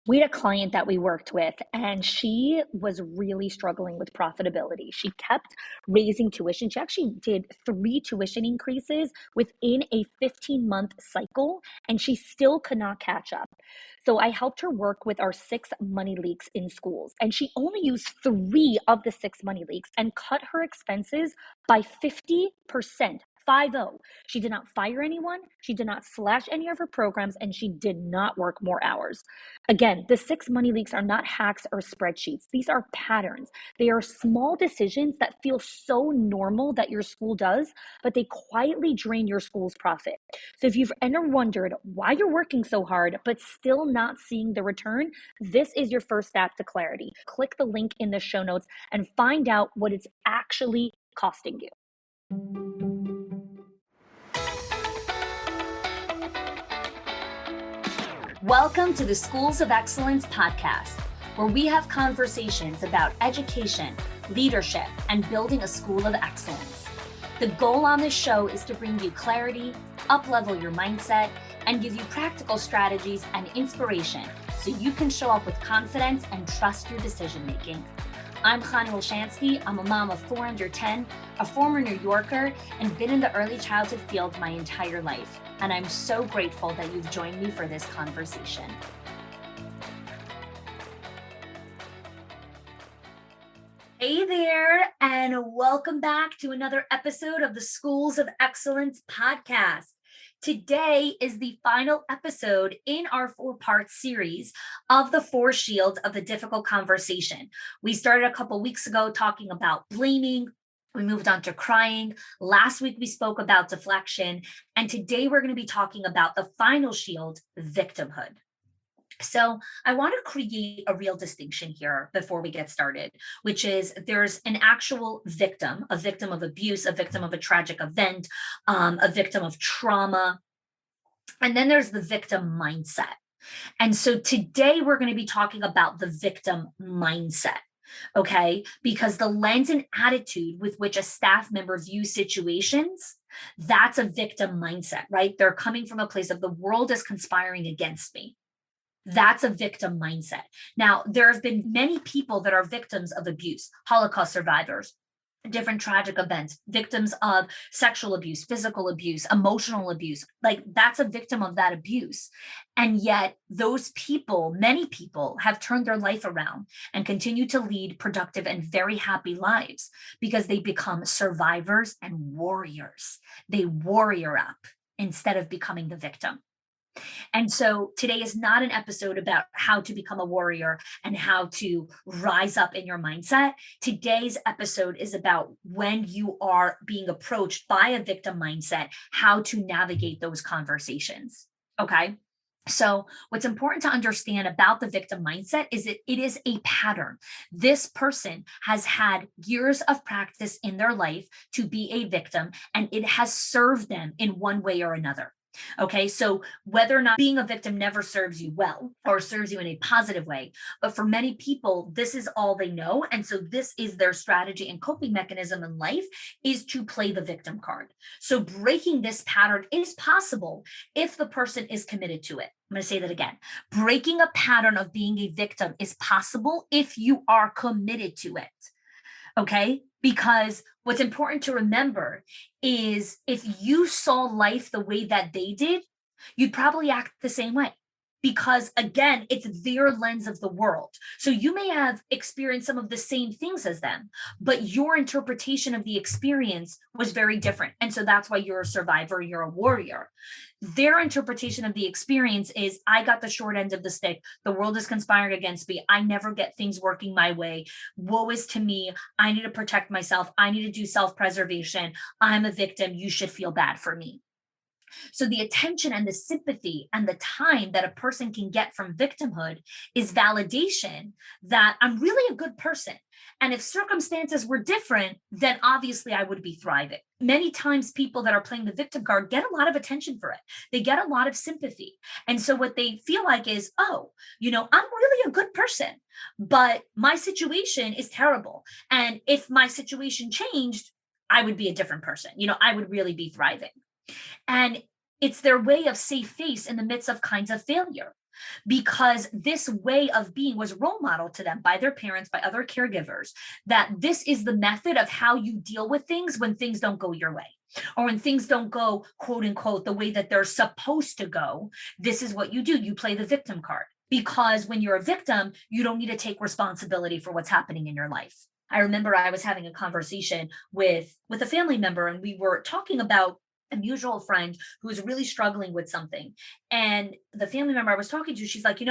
We had a client that we worked with, and she was really struggling with profitability. She kept raising tuition. She actually did 3 tuition increases within a 15-month cycle, and she still could not catch up. So I helped her work with our 6 money leaks in schools, and she only used 3 of the 6 money leaks and cut her expenses by 50%. 50. She did not fire anyone. She did not slash any of her programs, and she did not work more hours. Again, the 6 money leaks are not hacks or spreadsheets. These are patterns. They are small decisions that feel so normal that your school does, but they quietly drain your school's profit. So if you've ever wondered why you're working so hard, but still not seeing the return, this is your first step to clarity. Click the link in the show notes and find out what it's actually costing you. Welcome to the Schools of Excellence podcast, where we have conversations about education, leadership, and building a school of excellence. The goal on this show is to bring you clarity, up-level your mindset, and give you practical strategies and inspiration so you can show up with confidence and trust your decision-making. I'm Chani Olshansky. I'm a mom of 4 under 10, a former New Yorker, and been in the early childhood field my entire life. And I'm so grateful that you've joined me for this conversation. Hey there, and welcome back to another episode of the Schools of Excellence podcast. Today is the final episode in our 4-part series of the 4 shields of the difficult conversation. We started a couple weeks ago talking about blaming. We moved on to crying. Last week, we spoke about deflection. And today we're going to be talking about the final shield, victimhood. So I want to create a real distinction here before we get started, which is there's an actual victim, a victim of abuse, a victim of a tragic event, a victim of trauma. And then there's the victim mindset. And so today we're going to be talking about the victim mindset. Okay, because the lens and attitude with which a staff member views situations, that's a victim mindset, right? They're coming from a place of the world is conspiring against me. That's a victim mindset. Now, there have been many people that are victims of abuse, Holocaust survivors, different tragic events, victims of sexual abuse, physical abuse, emotional abuse. Like that's a victim of that abuse. And yet those people, many people have turned their life around and continue to lead productive and very happy lives because they become survivors and warriors. They warrior up instead of becoming the victim. And so today is not an episode about how to become a warrior and how to rise up in your mindset. Today's episode is about when you are being approached by a victim mindset, how to navigate those conversations. Okay. So what's important to understand about the victim mindset is that it is a pattern. This person has had years of practice in their life to be a victim, and it has served them in one way or another. Okay, so whether or not being a victim never serves you well or serves you in a positive way, but for many people, this is all they know. And so this is their strategy and coping mechanism in life is to play the victim card. So breaking this pattern is possible if the person is committed to it. I'm going to say that again. Breaking a pattern of being a victim is possible if you are committed to it. Okay, because what's important to remember is if you saw life the way that they did, you'd probably act the same way. Because again, it's their lens of the world. So you may have experienced some of the same things as them, but your interpretation of the experience was very different. And so that's why you're a survivor, you're a warrior. Their interpretation of the experience is, I got the short end of the stick. The world is conspiring against me. I never get things working my way. Woe is to me. I need to protect myself. I need to do self-preservation. I'm a victim. You should feel bad for me. So the attention and the sympathy and the time that a person can get from victimhood is validation that I'm really a good person. And if circumstances were different, then obviously I would be thriving. Many times people that are playing the victim card get a lot of attention for it. They get a lot of sympathy. And so what they feel like is, oh, I'm really a good person, but my situation is terrible. And if my situation changed, I would be a different person. I would really be thriving. And it's their way of safe face in the midst of kinds of failure. because this way of being was role modeled to them by their parents, by other caregivers, that this is the method of how you deal with things when things don't go your way, or when things don't go, quote unquote, the way that they're supposed to go. This is what you do. You play the victim card, because when you're a victim, you don't need to take responsibility for what's happening in your life. I remember I was having a conversation with a family member, and we were talking about a mutual friend who was really struggling with something. And the family member I was talking to, she's like,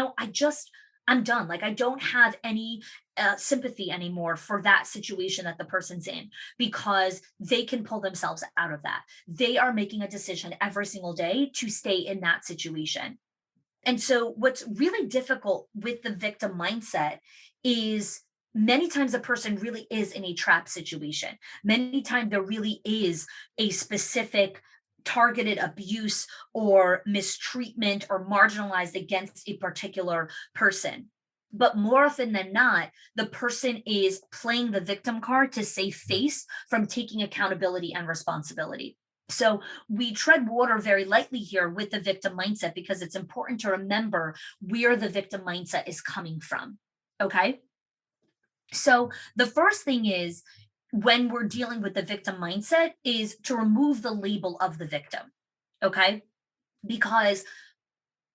I'm done. Like, I don't have any sympathy anymore for that situation that the person's in, because they can pull themselves out of that. They are making a decision every single day to stay in that situation. And so, what's really difficult with the victim mindset is many times the person really is in a trap situation. Many times there really is a specific targeted abuse or mistreatment or marginalized against a particular person. But more often than not, the person is playing the victim card to save face from taking accountability and responsibility. So we tread water very lightly here with the victim mindset, because it's important to remember where the victim mindset is coming from. Okay. So the first thing is, when we're dealing with the victim mindset, is to remove the label of the victim. Okay. Because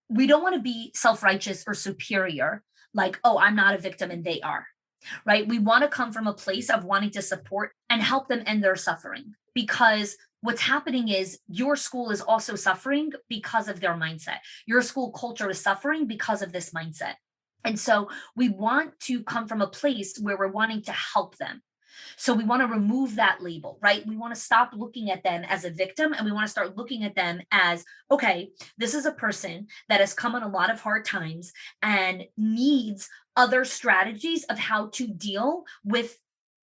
we don't want to be self-righteous or superior, like, oh, I'm not a victim and they are. Right? We want to come from a place of wanting to support and help them end their suffering, because what's happening is your school is also suffering because of their mindset. Your school culture is suffering because of this mindset. And so we want to come from a place where we're wanting to help them. So we want to remove that label, right? We want to stop looking at them as a victim, and we want to start looking at them as, okay, this is a person that has come on a lot of hard times and needs other strategies of how to deal with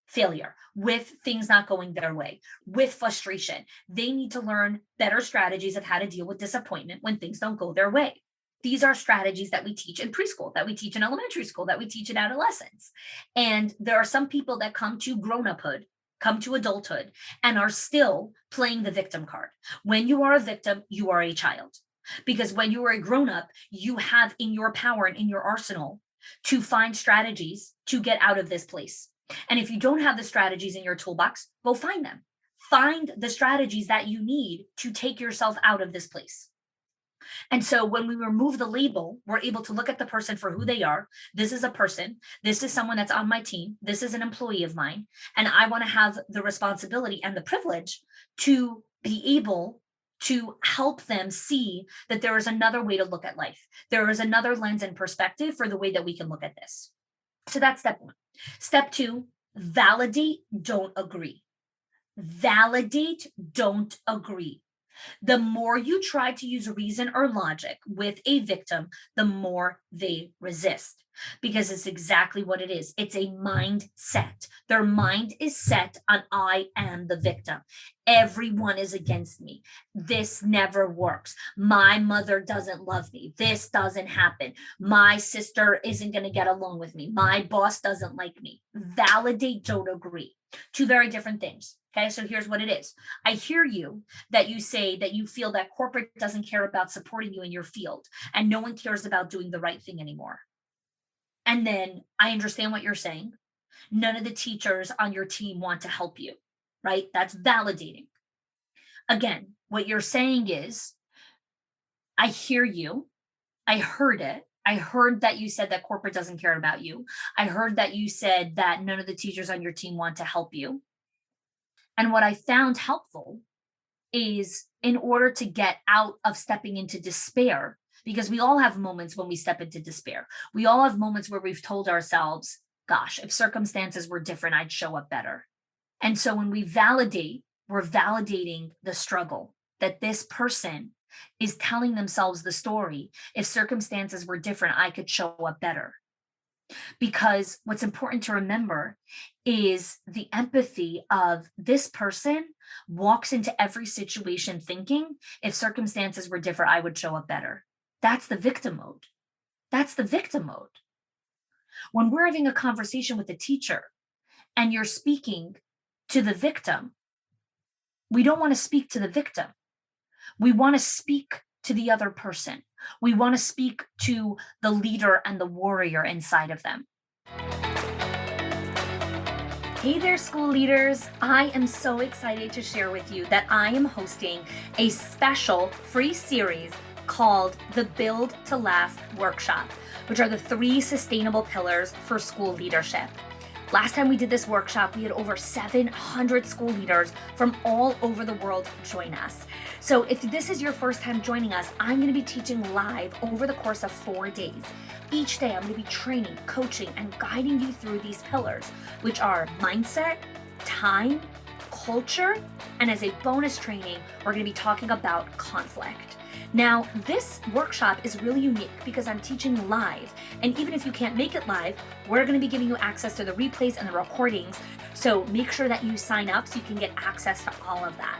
failure, with things not going their way, with frustration. They need to learn better strategies of how to deal with disappointment when things don't go their way. These are strategies that we teach in preschool, that we teach in elementary school, that we teach in adolescence. And there are some people that come to grown-uphood, come to adulthood, and are still playing the victim card. When you are a victim, you are a child. Because when you are a grown-up, you have in your power and in your arsenal to find strategies to get out of this place. And if you don't have the strategies in your toolbox, go find them. Find the strategies that you need to take yourself out of this place. And so when we remove the label, we're able to look at the person for who they are. This is a person. This is someone that's on my team. This is an employee of mine. And I want to have the responsibility and the privilege to be able to help them see that there is another way to look at life. There is another lens and perspective for the way that we can look at this. So that's step one. Step two, validate, don't agree. Validate, don't agree. The more you try to use reason or logic with a victim, the more they resist, because it's exactly what it is. It's a mindset. Their mind is set on, I am the victim. Everyone is against me. This never works. My mother doesn't love me. This doesn't happen. My sister isn't going to get along with me. My boss doesn't like me. Validate, don't agree. Two very different things. Okay, so here's what it is. I hear you that you say that you feel that corporate doesn't care about supporting you in your field, and no one cares about doing the right thing anymore. And then I understand what you're saying. None of the teachers on your team want to help you, right? That's validating. Again, what you're saying is, I hear you. I heard it. I heard that you said that corporate doesn't care about you. I heard that you said that none of the teachers on your team want to help you. And what I found helpful is, in order to get out of stepping into despair, because we all have moments when we step into despair. We all have moments where we've told ourselves, gosh, if circumstances were different, I'd show up better. And so when we validate, we're validating the struggle, that this person is telling themselves the story. If circumstances were different, I could show up better. Because what's important to remember is the empathy of this person walks into every situation thinking, if circumstances were different, I would show up better. That's the victim mode. That's the victim mode. When we're having a conversation with a teacher and you're speaking to the victim, we don't want to speak to the victim. We want to speak to the other person. We want to speak to the leader and the warrior inside of them. Hey there, school leaders. I am so excited to share with you that I am hosting a special free series called the Build to Last Workshop, which are the 3 sustainable pillars for school leadership. Last time we did this workshop, we had over 700 school leaders from all over the world join us. So if this is your first time joining us, I'm going to be teaching live over the course of 4 days. Each day, I'm going to be training, coaching, and guiding you through these pillars, which are mindset, time, culture, and as a bonus training, we're going to be talking about conflict. Now, this workshop is really unique because I'm teaching live, and even if you can't make it live, we're going to be giving you access to the replays and the recordings, so make sure that you sign up so you can get access to all of that.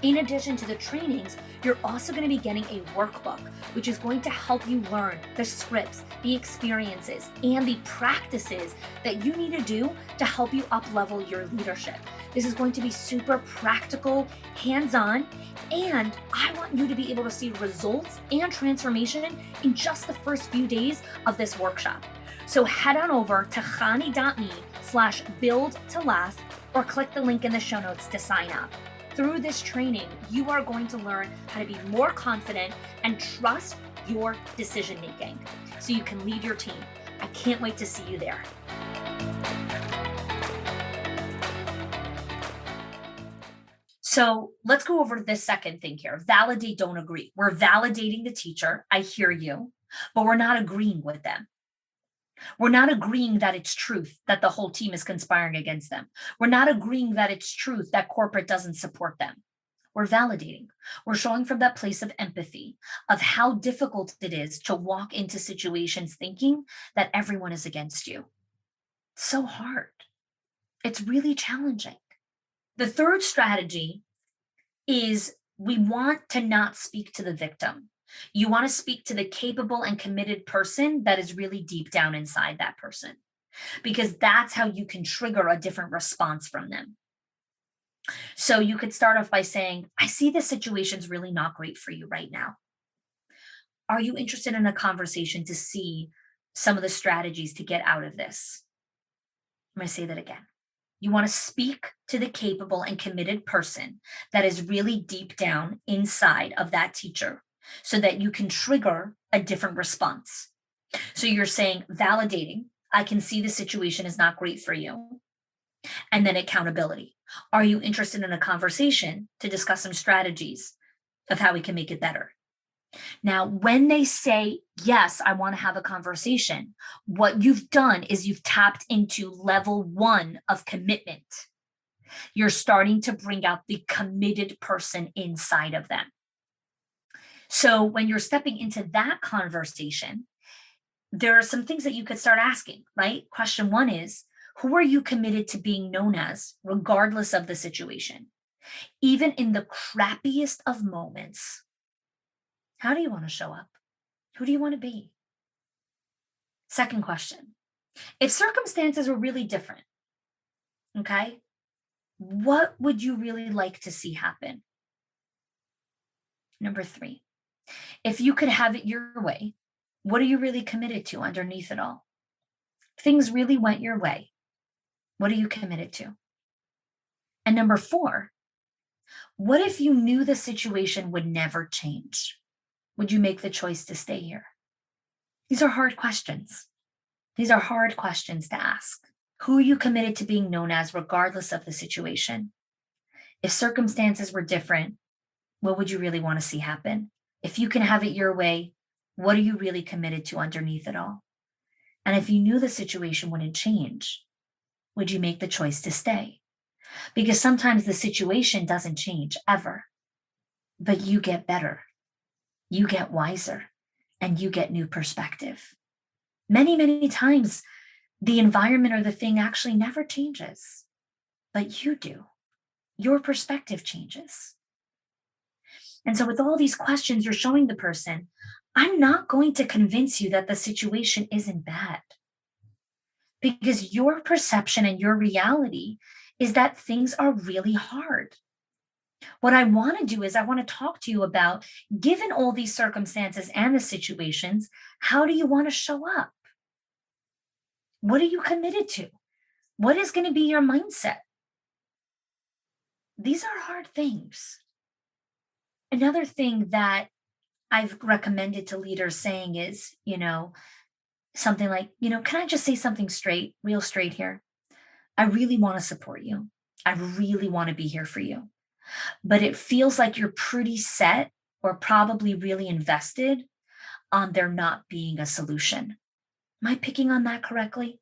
In addition to the trainings, you're also going to be getting a workbook, which is going to help you learn the scripts, the experiences, and the practices that you need to do to help you up-level your leadership. This is going to be super practical, hands-on, and I want you to be able to see results and transformation in just the first few days of this workshop. So head on over to khani.me/build-to-last or click the link in the show notes to sign up. Through this training, you are going to learn how to be more confident and trust your decision making so you can lead your team. I can't wait to see you there. So let's go over this second thing here. Validate, don't agree. We're validating the teacher. I hear you, but we're not agreeing with them. We're not agreeing that it's truth that the whole team is conspiring against them. We're not agreeing that it's truth that corporate doesn't support them. We're validating. We're showing from that place of empathy, of how difficult it is to walk into situations thinking that everyone is against you. It's so hard. It's really challenging. The third strategy is we want to not speak to the victim. You want to speak to the capable and committed person that is really deep down inside that person, because that's how you can trigger a different response from them. So you could start off by saying, I see this situation's really not great for you right now. Are you interested in a conversation to see some of the strategies to get out of this? I'm going to say that again. You want to speak to the capable and committed person that is really deep down inside of that teacher so that you can trigger a different response. So you're saying, validating, I can see the situation is not great for you. And then accountability. Are you interested in a conversation to discuss some strategies of how we can make it better? Now, when they say, yes, I want to have a conversation, what you've done is you've tapped into level 1 of commitment. You're starting to bring out the committed person inside of them. So when you're stepping into that conversation, there are some things that you could start asking, right? Question 1 is, who are you committed to being known as, regardless of the situation? Even in the crappiest of moments, how do you want to show up? Who do you want to be? Second question, if circumstances were really different, okay, what would you really like to see happen? Number 3, if you could have it your way, what are you really committed to underneath it all? If things really went your way, what are you committed to? And number 4, what if you knew the situation would never change? Would you make the choice to stay here? These are hard questions. These are hard questions to ask. Who are you committed to being known as, regardless of the situation? If circumstances were different, what would you really want to see happen? If you can have it your way, what are you really committed to underneath it all? And if you knew the situation wouldn't change, would you make the choice to stay? Because sometimes the situation doesn't change ever, but you get better, you get wiser, and you get new perspective. Many, many times, the environment or the thing actually never changes, but you do. Your perspective changes. And so with all these questions, you're showing the person, I'm not going to convince you that the situation isn't bad, because your perception and your reality is that things are really hard. What I want to do is I want to talk to you about, given all these circumstances and the situations, how do you want to show up? What are you committed to? What is going to be your mindset? These are hard things. Another thing that I've recommended to leaders saying is, something like, can I just say something straight, real straight here? I really want to support you. I really want to be here for you. But it feels like you're pretty set or probably really invested on there not being a solution. Am I picking on that correctly?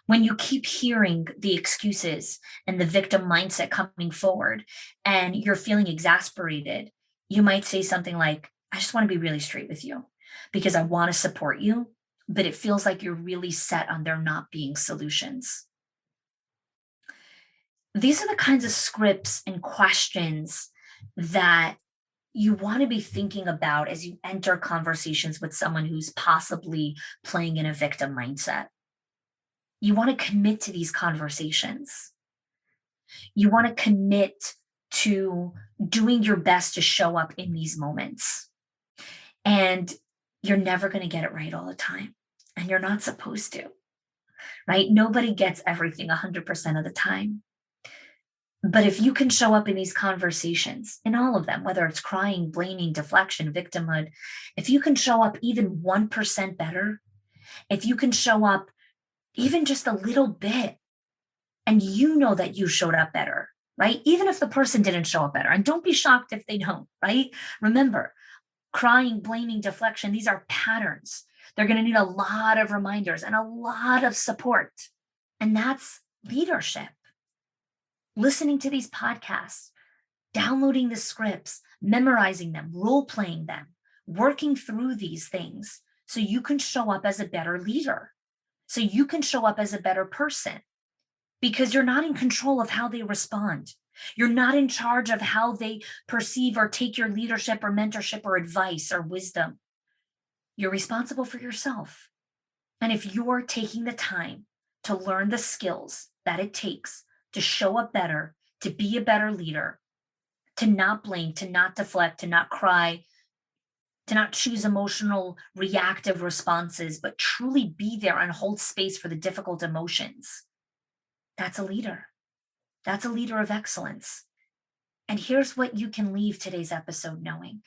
When you keep hearing the excuses and the victim mindset coming forward and you're feeling exasperated, you might say something like, I just want to be really straight with you because I want to support you, but it feels like you're really set on there not being solutions. These are the kinds of scripts and questions that you want to be thinking about as you enter conversations with someone who's possibly playing in a victim mindset. You want to commit to these conversations. You want to commit to doing your best to show up in these moments. And you're never going to get it right all the time. And you're not supposed to, right? Nobody gets everything 100% of the time. But if you can show up in these conversations, in all of them, whether it's crying, blaming, deflection, victimhood, if you can show up even 1% better, if you can show up even just a little bit, and you know that you showed up better, right? Even if the person didn't show up better, and don't be shocked if they don't, right? Remember, crying, blaming, deflection, these are patterns. They're going to need a lot of reminders and a lot of support. And that's leadership. Listening to these podcasts, downloading the scripts, memorizing them, role playing them, working through these things so you can show up as a better leader, so you can show up as a better person, because you're not in control of how they respond. You're not in charge of how they perceive or take your leadership or mentorship or advice or wisdom. You're responsible for yourself. And if you're taking the time to learn the skills that it takes to show up better, to be a better leader, to not blame, to not deflect, to not cry, to not choose emotional reactive responses, but truly be there and hold space for the difficult emotions, that's a leader. That's a leader of excellence. And here's what you can leave today's episode knowing.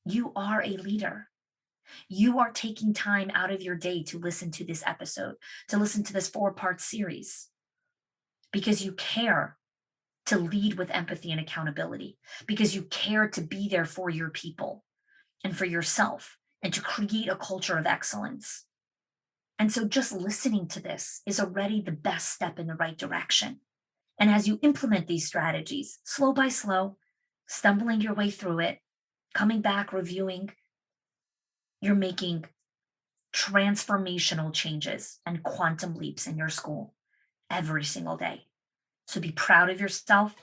You are a leader. You are taking time out of your day to listen to this episode, to listen to this 4-part series, because you care to lead with empathy and accountability, because you care to be there for your people and for yourself and to create a culture of excellence. And so just listening to this is already the best step in the right direction. And as you implement these strategies, slow by slow, stumbling your way through it, coming back, reviewing, you're making transformational changes and quantum leaps in your school every single day. So be proud of yourself.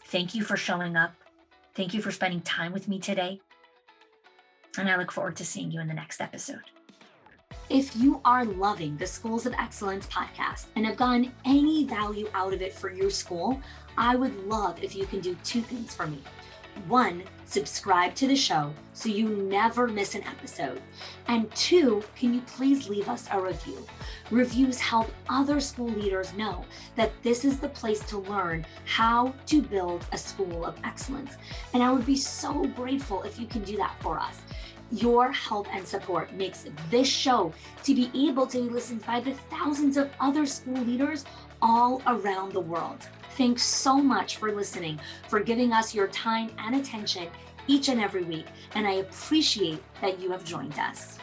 Thank you for showing up. Thank you for spending time with me today. And I look forward to seeing you in the next episode. If you are loving the Schools of Excellence podcast and have gotten any value out of it for your school, I would love if you can do 2 things for me. 1, subscribe to the show so you never miss an episode. And 2, can you please leave us a review? Reviews help other school leaders know that this is the place to learn how to build a school of excellence. And I would be so grateful if you can do that for us. Your help and support makes this show to be able to be listened by the thousands of other school leaders all around the world. Thanks so much for listening, for giving us your time and attention each and every week, and I appreciate that you have joined us.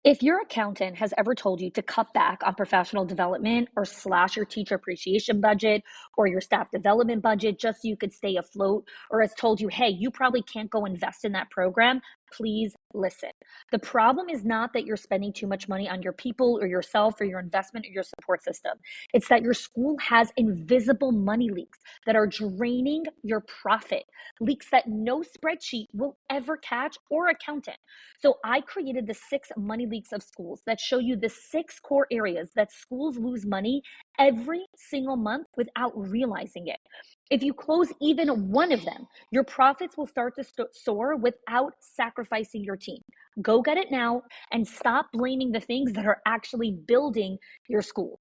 If your accountant has ever told you to cut back on professional development or slash your teacher appreciation budget or your staff development budget just so you could stay afloat, or has told you, hey, you probably can't go invest in that program, please listen. The problem is not that you're spending too much money on your people or yourself or your investment or your support system. It's that your school has invisible money leaks that are draining your profit, leaks that no spreadsheet will ever catch or accountant. So I created the 6 money leaks of schools that show you the 6 core areas that schools lose money every single month without realizing it. If you close even one of them, your profits will start to soar without sacrificing your team. Go get it now and stop blaming the things that are actually building your school.